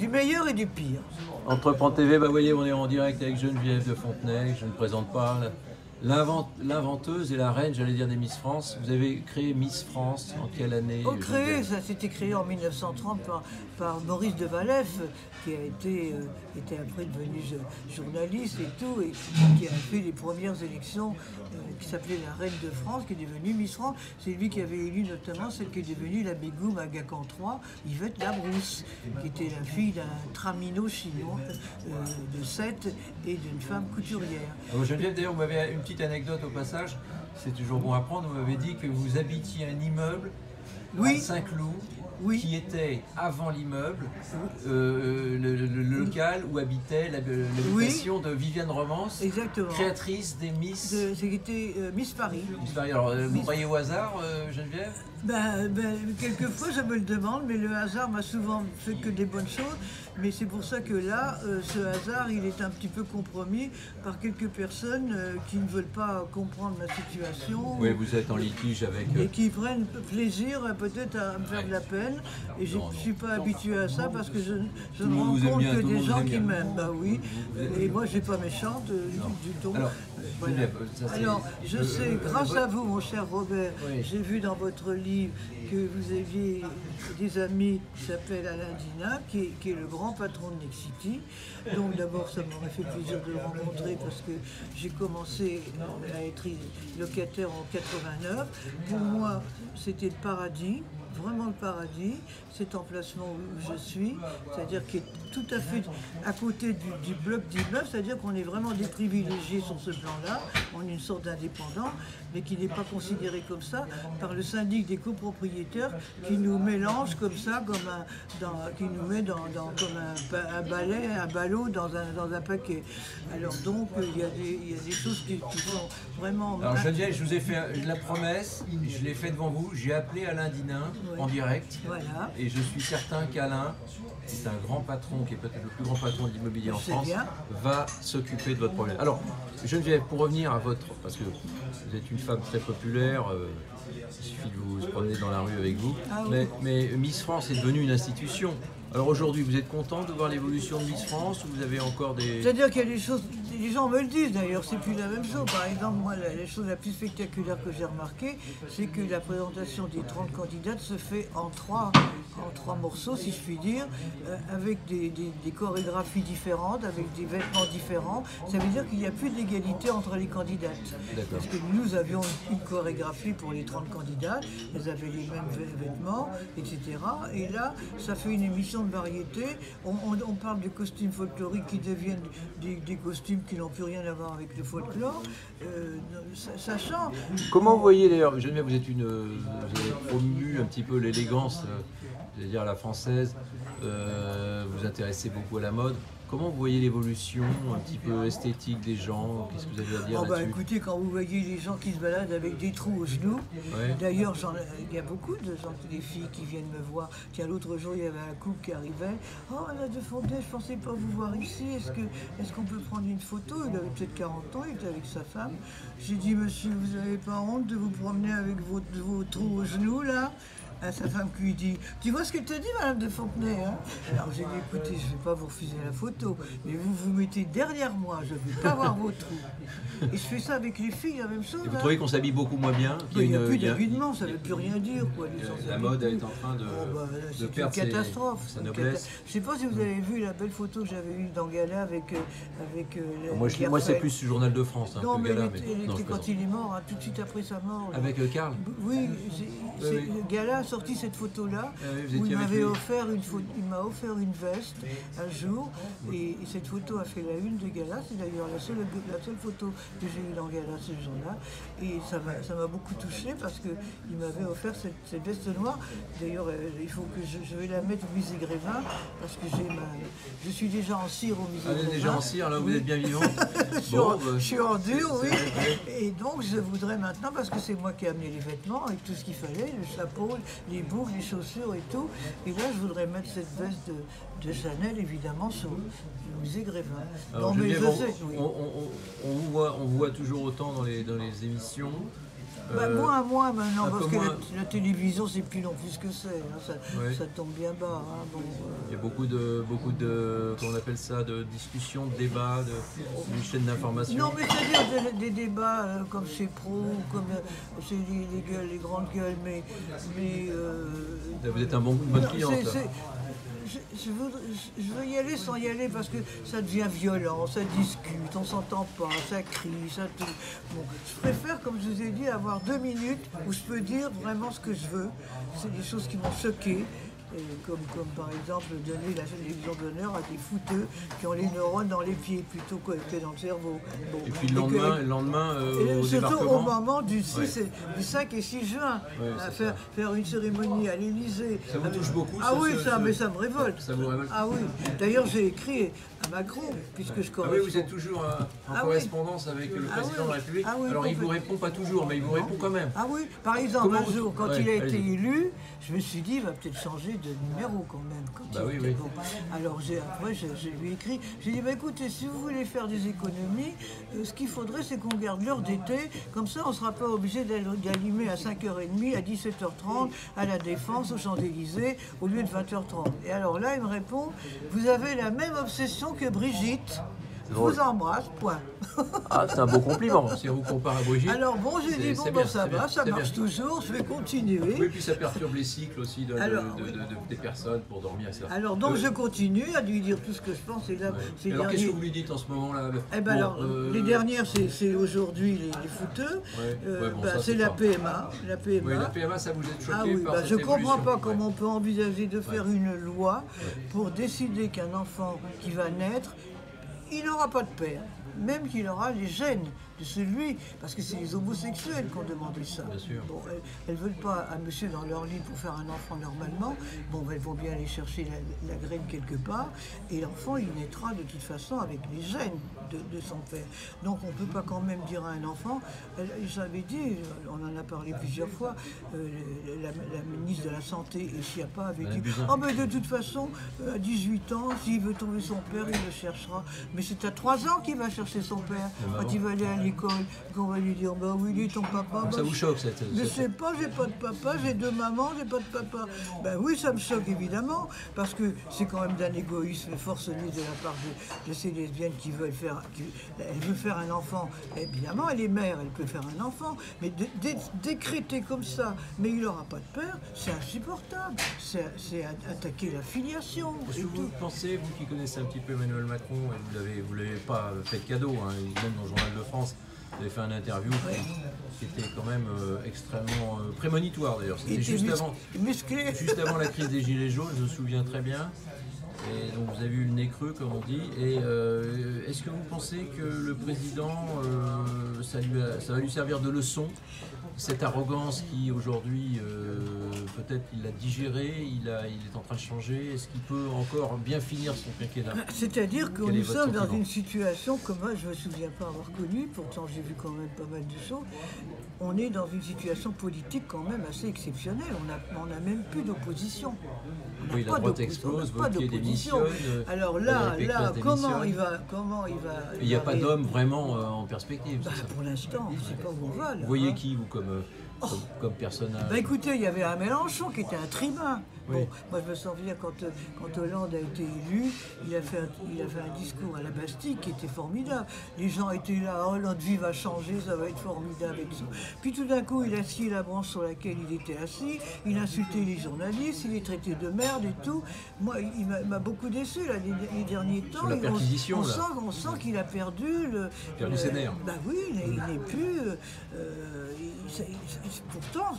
du meilleur et du pire. Entreprendre TV, bah, vous voyez, on est en direct avec Geneviève de Fontenay, je ne présente pas. L'inventeuse et la reine, j'allais dire, des Miss France. Vous avez créé Miss France en quelle année? Ça s'était créé en 1930 par Maurice de Valef, qui a été était après devenu journaliste et tout, et qui a fait les premières élections qui s'appelait la Reine de France, qui est devenue Miss France. C'est lui qui avait élu notamment celle qui est devenue la Bégoum à Gacan 3, Yvette Labrousse, qui était la fille d'un tramino chinois de Sète et d'une femme couturière. Alors Geneviève, d'ailleurs, vous m'avez une petite anecdote au passage, c'est toujours bon à prendre. Vous m'avez dit que vous habitiez un immeuble à Saint-Cloud, qui était avant l'immeuble, le local où habitait l'habitation de Viviane Romance, créatrice des Miss. C'était Miss Paris. Miss Paris. Alors, vous croyez au hasard, Geneviève? Quelquefois je me le demande, mais le hasard m'a souvent fait que des bonnes choses. Mais c'est pour ça que là, ce hasard, il est un petit peu compromis par quelques personnes qui ne veulent pas comprendre ma situation. Oui, vous êtes en litige avec eux. Et qui prennent plaisir peut-être à me faire de la peine. Et je ne suis pas habituée à ça parce que je ne rencontre que des gens qui m'aiment. Bah oui. Et moi, je ne suis pas méchante du tout. Alors, je sais, grâce à vous, mon cher Robert, j'ai vu dans votre livre que vous aviez des amis qui s'appellent Alain Dina, qui est le grand patron de Nexity. Donc d'abord, ça m'aurait fait plaisir de le rencontrer parce que j'ai commencé à être locataire en 89. Pour moi, c'était le paradis. Vraiment le paradis, cet emplacement où je suis, c'est-à-dire qui est tout à fait à côté du bloc d'immeuble, c'est-à-dire qu'on est vraiment des privilégiés sur ce plan-là, on est une sorte d'indépendant, mais qui n'est pas considéré comme ça par le syndic des copropriétaires qui nous mélange comme ça, qui nous met comme un balai, un ballot dans un paquet. Alors donc, il y a des choses qui sont vraiment... Alors Geneviève, je vous ai fait la promesse, je l'ai fait devant vous, j'ai appelé Alain Dinin en direct, et je suis certain qu'Alain, c'est un grand patron, qui est peut-être le plus grand patron de l'immobilier en France, va s'occuper de votre problème. Alors, Geneviève, pour revenir à votre... Parce que vous êtes une femme très populaire, il suffit de vous promener dans la rue avec vous, mais Miss France est devenue une institution. Alors aujourd'hui, vous êtes content de voir l'évolution de Miss France ou vous avez encore des... C'est-à-dire qu'il y a des choses, les gens me le disent d'ailleurs, c'est plus la même chose. Par exemple, moi, la chose la plus spectaculaire que j'ai remarquée, c'est que la présentation des 30 candidates se fait en trois morceaux, si je puis dire, avec des chorégraphies différentes, avec des vêtements différents. Ça veut dire qu'il n'y a plus d'égalité entre les candidates. Parce que nous avions une chorégraphie pour les 30 candidates, elles avaient les mêmes vêtements, etc. Et là, ça fait une émission de variété. On parle de costumes folkloriques qui deviennent des costumes qui n'ont plus rien à voir avec le folklore. Ça change. Comment vous voyez d'ailleurs, Geneviève, vous avez promu un petit peu l'élégance, je veux dire à la française, vous vous intéressez beaucoup à la mode. Comment vous voyez l'évolution un petit peu esthétique des gens? Qu'est-ce que vous avez à dire là-dessus? Écoutez, quand vous voyez les gens qui se baladent avec des trous aux genoux, d'ailleurs, il y a beaucoup de gens, des filles qui viennent me voir. Tiens, l'autre jour, il y avait un couple qui arrivait. Oh, Madame de Fontenay, je ne pensais pas vous voir ici. Est-ce qu'on peut prendre une photo? Il avait peut-être 40 ans, il était avec sa femme. J'ai dit, monsieur, vous n'avez pas honte de vous promener avec vos trous aux genoux, là? À sa femme qui lui dit, tu vois ce que te dit Madame de Fontenay, hein? Alors j'ai dit, écoutez, je ne vais pas vous refuser la photo, mais vous vous mettez derrière moi, je ne veux pas voir vos trous. Et je fais ça avec les filles, la même chose. Et vous trouvez qu'on s'habille beaucoup moins bien? Il n'y a plus d'habillement, ça ne veut plus rien dire. Quoi, la mode est en train de perdre une catastrophe. sa noblesse. Je ne sais pas si vous avez vu la belle photo que j'avais eue dans Gala avec moi c'est plus le Journal de France, non, que Gala. Mais quand il est mort, hein, tout de suite après sa mort. Là. Avec Karl? Oui, le Gala a sorti cette photo-là, où il m'avait offert il m'a offert une veste un jour, et cette photo a fait la une de Gala. C'est d'ailleurs la seule photo que j'ai eue dans Gala ce jour-là, et ça m'a beaucoup touchée parce qu'il m'avait offert cette veste noire. D'ailleurs, il faut que je vais la mettre au musée Grévin parce que je suis déjà en cire au musée Grévin. Déjà en cire, là vous êtes bien vivant. Je suis en dur, oui. Et donc je voudrais maintenant, parce que c'est moi qui ai amené les vêtements avec tout ce qu'il fallait, le chapeau, les boucles, les chaussures et tout. Et là, je voudrais mettre cette veste de Chanel, évidemment, sur le musée Grévin. Alors, on vous voit toujours autant dans les émissions. Moins maintenant, parce que la télévision, c'est plus non plus ce que c'est. Hein, ça tombe bien bas. Hein, bon, il y a beaucoup de, comment on appelle ça, de discussions, de débats, de chaînes d'information. Non, mais c'est-à-dire des débats comme chez Pro, comme chez les grandes gueules, mais vous êtes un bonne cliente. Je veux y aller sans y aller parce que ça devient violent, ça discute, on s'entend pas, ça crie, ça tout. Bon, je préfère, comme je vous ai dit, avoir 2 minutes où je peux dire vraiment ce que je veux. C'est des choses qui m'ont choqué. Comme par exemple donner la légion d'honneur à des fouteux qui ont les neurones dans les pieds plutôt que dans le cerveau. Bon. Et puis le lendemain au surtout débarquement. au moment du 5 et 6 juin, faire une cérémonie à l'Élysée. Ça vous touche beaucoup? Mais ça me révolte. Ça vous révolte? Ah oui. D'ailleurs, j'ai écrit à Macron, puisque je corresponds. Ah oui, vous êtes toujours en correspondance avec le président de la République. Alors il vous répond pas toujours, mais il vous répond quand même. Ah oui, par exemple, un jour, quand il a été élu, je me suis dit, il va peut-être changer de numéro quand même. Oui. Bon. Alors après, je lui ai écrit, j'ai dit, écoutez, si vous voulez faire des économies, ce qu'il faudrait, c'est qu'on garde l'heure d'été, comme ça on ne sera pas obligé d'allumer à 5h30, à 17h30, à la Défense, aux Champs-Élysées, au lieu de 20h30. Et alors là, il me répond, vous avez la même obsession que Brigitte. Je vous embrasse, point. Ah, c'est un beau compliment, si on vous compare à Brigitte. Alors bon, j'ai dit, ça va, ça marche toujours, je vais continuer. Oui, puis ça perturbe les cycles aussi des personnes pour dormir. Ça. Alors donc je continue à lui dire tout ce que je pense. Et là, alors qu'est-ce que vous lui dites en ce moment-là? Les dernières, c'est aujourd'hui les fouteux. C'est la PMA. Oui, la PMA, ça vous êtes choqué par cette je ne comprends pas comment on peut envisager de faire une loi pour décider qu'un enfant qui va naître, il n'aura pas de père, même qu'il aura les gènes de celui, parce que c'est les homosexuels qui ont demandé ça. Bien sûr. Bon, elles ne veulent pas un monsieur dans leur lit pour faire un enfant normalement. Bon, elles vont bien aller chercher la graine quelque part, et l'enfant, il naîtra de toute façon avec les gènes de son père. Donc on ne peut pas quand même dire à un enfant, j'avais dit, on en a parlé plusieurs fois, la ministre de la Santé, et Schiappa avait dit, mais de toute façon, à 18 ans, s'il veut trouver son père, il le cherchera. Mais c'est à 3 ans qu'il va chercher son père, quand il va aller à l'école, qu'on va lui dire, oui, il est ton papa. Ça vous choque Je sais pas, j'ai pas de papa, j'ai 2 mamans, j'ai pas de papa. Oui, ça me choque évidemment, parce que c'est quand même d'un égoïsme forcené de la part de ces lesbiennes qui veulent faire, elle veut faire un enfant. Évidemment, elle est mère, elle peut faire un enfant, mais décréter comme ça, mais il n'aura pas de père, c'est insupportable. C'est attaquer la filiation. Est-ce que vous pensez, vous qui connaissez un petit peu Emmanuel Macron, et vous l'avez pas fait de cadeau, hein, même dans le Journal de France, vous avez fait une interview qui était quand même extrêmement prémonitoire d'ailleurs. C'était juste avant la crise des Gilets jaunes, je me souviens très bien. Et donc vous avez eu le nez creux, comme on dit. Et est-ce que vous pensez que le président, ça va lui servir de leçon, cette arrogance qui aujourd'hui, peut-être il l'a digérée, il est en train de changer. Est-ce qu'il peut encore bien finir son quinquennat? C'est-à-dire que nous sommes dans une situation que moi je ne me souviens pas avoir connue, pourtant j'ai vu quand même pas mal de choses. On est dans une situation politique quand même assez exceptionnelle. On n'a même plus d'opposition. Oui, la droite explose, Wauquiez démissionne. Alors là, comment il va il n'y a pas d'homme vraiment en perspective. Pour l'instant, je ne sais pas où on va. Vous voyez qui, vous, comme personnage? Écoutez, il y avait un Mélenchon qui était un tribun. Bon, moi je me souviens quand Hollande a été élu, il a fait un discours à la Bastille qui était formidable. Les gens étaient là, oh notre vie va changer, ça va être formidable et tout. Puis tout d'un coup, il a scié la branche sur laquelle il était assis, il insultait les journalistes, il les traitait de merde et tout. Moi, il m'a beaucoup déçu là, les derniers temps. La perquisition, on sent qu'il a perdu ses nerfs. Oui, il n'est plus. Pourtant,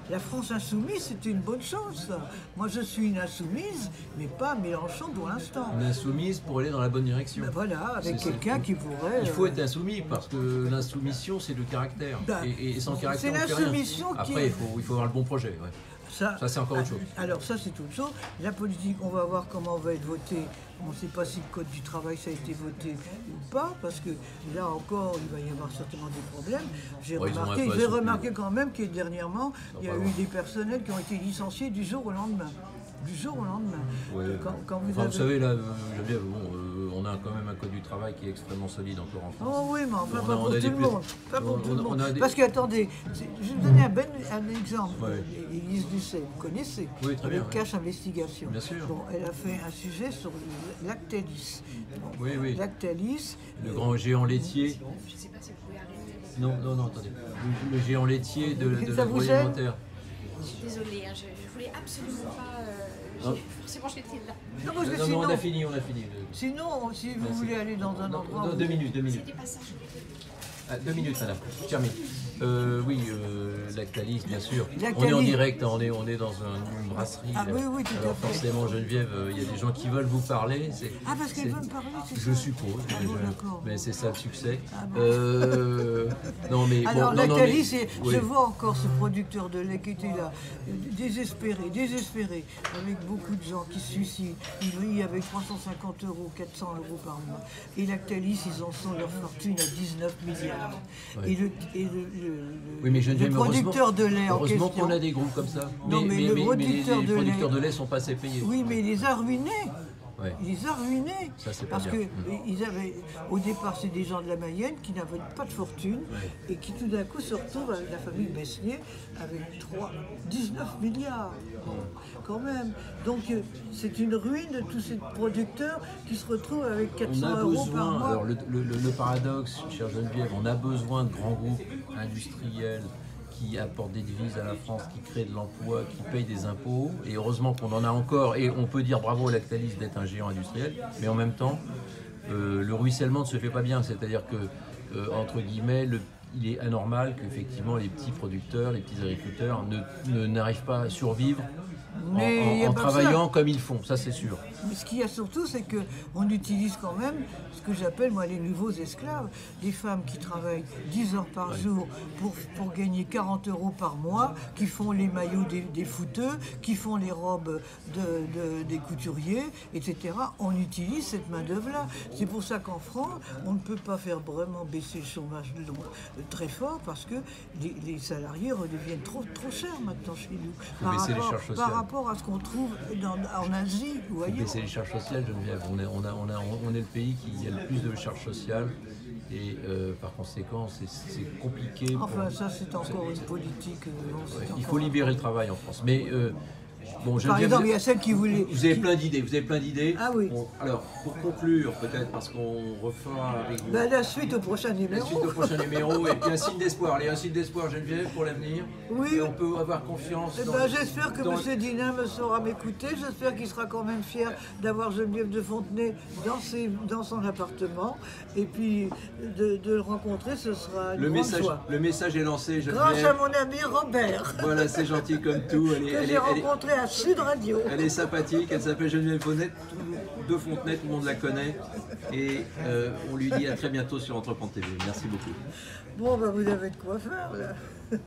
la France insoumise, c'était une bonne chose. Ça. Moi, je suis une insoumise, mais pas Mélenchon pour l'instant. Une insoumise pour aller dans la bonne direction. Voilà, avec quelqu'un qui pourrait... Il faut être insoumis, parce que l'insoumission, c'est le caractère. Et sans caractère, c'est l'insoumission qui... Après, il faut avoir le bon projet. Ouais. Ça c'est encore autre chose. Alors ça, c'est autre chose. La politique, on va voir comment on va être voté. On ne sait pas si le Code du travail, ça a été voté ou pas, parce que là encore, il va y avoir certainement des problèmes. J'ai remarqué quand même que dernièrement, il y a eu des personnels qui ont été licenciés du jour au lendemain. du jour au lendemain. Ouais. Quand vous savez, là, Geneviève, on a quand même un code du travail qui est extrêmement solide encore en France. Oh oui, mais enfin, pas pour tout le monde. Pas pour tout le monde. Parce que, attendez, je vais vous donner un exemple. Ouais. Élise Lucet, vous connaissez? Oui, très bien. Cache Investigation. Bien sûr. Bon, elle a fait un sujet sur Lactalis. Bon, oui. Lactalis. Le grand géant laitier. Je ne sais pas si vous pouvez arrêter. Non, attendez. Le géant laitier de l'agroalimentaire. Je suis désolée, hein, je voulais absolument pas. Forcément, j'étais là. Non, on a fini. Sinon, si vous voulez aller dans un endroit. Non, 2 minutes. C'était pas ça. 2 minutes, madame. Je termine. Oui, Lactalis, bien sûr. Lactalis. On est en direct, on est dans une brasserie. Ah oui, tout à fait. Forcément, Geneviève, il y a des gens qui veulent vous parler. Ah, parce qu'elle veut me parler, c'est ça? Je suppose. D'accord. Mais c'est ça le succès. Bon. Non, mais alors, bon, Lactalis, oui. je vois encore ce producteur de lait qui était là, désespéré, avec beaucoup de gens qui se suicident. Il vit avec 350 €, 400 € par mois. Et Lactalis, ils en sont leur fortune à 19 milliards. Ouais. Oui, mais Geneviève, le producteur de lait en question... Heureusement qu'on a des groupes comme ça. Non, mais le producteur les producteurs de lait sont pas assez payés. Oui, mais il les a ruinés. Ouais. Il les a ruinés. Ça, c'est parce pas que bien. ils avaient, au départ, c'est des gens de la Mayenne qui n'avaient pas de fortune et qui tout d'un coup se retrouvent avec la famille Besnier avec 19 milliards. Bon, quand même. Donc c'est une ruine de tous ces producteurs qui se retrouvent avec 400 € par mois. Alors le paradoxe, chère Geneviève, on a besoin de grands groupes industriels qui apportent des devises à la France, qui créent de l'emploi, qui payent des impôts. Et heureusement qu'on en a encore. Et on peut dire bravo à Lactalis d'être un géant industriel. Mais en même temps, le ruissellement ne se fait pas bien. C'est-à-dire que, entre guillemets, il est anormal qu'effectivement les petits producteurs, les petits agriculteurs n'arrivent pas à survivre en travaillant comme ils font, ça c'est sûr. Mais ce qu'il y a surtout, c'est qu'on utilise quand même ce que j'appelle moi les nouveaux esclaves, des femmes qui travaillent 10 heures par jour pour gagner 40 € par mois, qui font les maillots des footeux, qui font les robes des couturiers, etc. On utilise cette main-d'œuvre-là. C'est pour ça qu'en France, on ne peut pas faire vraiment baisser le chômage très fort parce que les salariés redeviennent trop chers maintenant chez nous. Par rapport à ce qu'on trouve en Asie, vous voyez. C'est les charges sociales, Geneviève. On est le pays qui a le plus de charges sociales et par conséquent, c'est compliqué. Enfin, ça, c'est encore une politique. Il faut libérer le travail en France. Mais bon, par exemple, il y a celle qui voulait. Vous avez plein d'idées. Ah oui. Alors, pour conclure, peut-être, parce qu'on refera avec vous. La suite au prochain numéro. Et puis un signe d'espoir. Allez, un signe d'espoir, Geneviève, pour l'avenir. Oui. Et on peut avoir confiance. J'espère que M. Dinin me saura m'écouter. J'espère qu'il sera quand même fier d'avoir Geneviève de Fontenay dans son appartement. Et puis de le rencontrer, ce sera une grande joie. Le message est lancé, Geneviève. Grâce à mon ami Robert. Voilà, c'est gentil comme tout. Que j'ai rencontré à Sud Radio. Elle est sympathique, elle s'appelle Geneviève de Fontenay, tout le monde la connaît. Et on lui dit à très bientôt sur Entreprendre TV. Merci beaucoup. Bon, vous avez de quoi faire là.